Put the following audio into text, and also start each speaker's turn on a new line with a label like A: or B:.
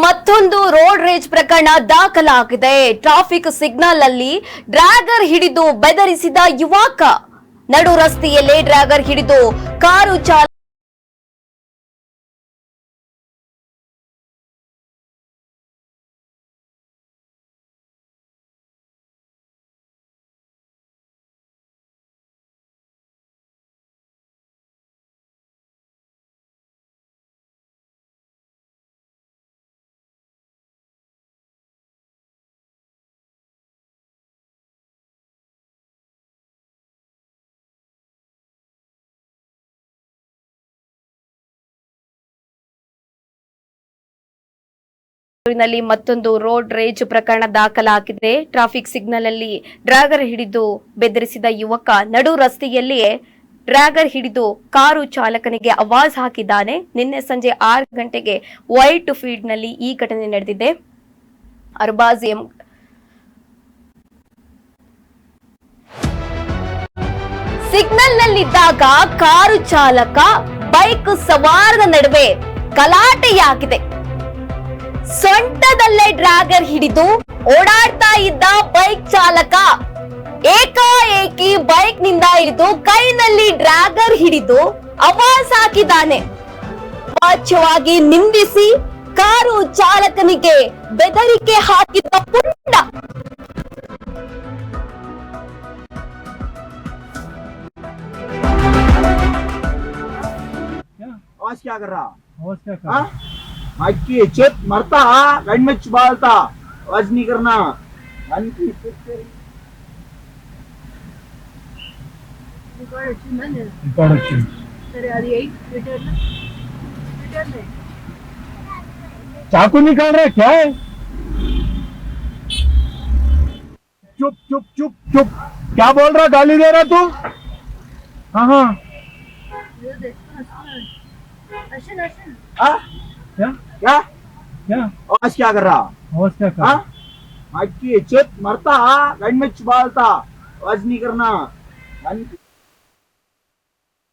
A: ಮತ್ತೊಂದು ರೋಡ್ ರೇಜ್ ಪ್ರಕರಣ ದಾಖಲಾಗಿದೆ. ಟ್ರಾಫಿಕ್ ಸಿಗ್ನಲ್ ಅಲ್ಲಿ ಡ್ರ್ಯಾಗರ್ ಹಿಡಿದು ಬೆದರಿಸಿದ ಯುವಕ. ನಡು ರಸ್ತೆಯಲ್ಲೇ ಡ್ರ್ಯಾಗರ್ ಹಿಡಿದು ಕಾರು ಚಾಲಕ ನಲ್ಲಿ ಮತ್ತೊಂದು ರೋಡ್ ರೇಜ್ ಪ್ರಕರಣ ದಾಖಲಾಗಿದೆ. ಟ್ರಾಫಿಕ್ ಸಿಗ್ನಲ್ ಅಲ್ಲಿ ಡ್ರ್ಯಾಗರ್ ಹಿಡಿದು ಬೆದರಿಸಿದ ಯುವಕ. ನಡು ರಸ್ತೆಯಲ್ಲಿಯೇ ಡ್ರ್ಯಾಗರ್ ಹಿಡಿದು ಕಾರು ಚಾಲಕನಿಗೆ ಆವಾಜ್ ಹಾಕಿದ್ದಾನೆ. ನಿನ್ನೆ ಸಂಜೆ 6 ಗಂಟೆಗೆ ವೈಟ್ ಫೀಲ್ಡ್ ನಲ್ಲಿ ಈ ಘಟನೆ ನಡೆದಿದೆ. ಅರ್ಬಾಜ್ ಸಿಗ್ನಲ್ ನಲ್ಲಿದ್ದಾಗ ಕಾರು ಚಾಲಕ ಬೈಕ್ ಸವಾರನ ನಡುವೆ ಗಲಾಟೆಯಾಗಿದೆ. ಸೊಂಟದಲ್ಲೇ ಡ್ರ್ಯಾಗರ್ ಹಿಡಿದು ಓಡಾಡ್ತಾ ಇದ್ದ ಬೈಕ್ ಚಾಲಕ ಏಕಾಏಕಿ ಬೈಕ್ ನಿಂದ ಇಳಿದು ಕೈನಲ್ಲಿ ಡ್ರ್ಯಾಗರ್ ಹಿಡಿದು ಆವಾಜ್ ಹಾಕಿದ್ದಾನೆ. ವಾಚ್ಯವಾಗಿ ನಿಂದಿಸಿ ಕಾರು ಚಾಲಕನಿಗೆ ಬೆದರಿಕೆ ಹಾಕಿದ್ದ ಪುಂಡ.
B: आवाज क्या कर रहा? आवाज क्या कर रहा? की चेत मरता गंड में चुबालता आवाज नहीं करना. चाकू निकाल रहा है क्या है? चुप चुप चुप चुप. क्या बोल रहा? गाली दे रहा तू? हाँ हाँ क्या क्या क्या आवाज क्या कर रहा? आवाज क्या कर रहा? की चेत मरता गंड में चुबालता आवाज नहीं करना.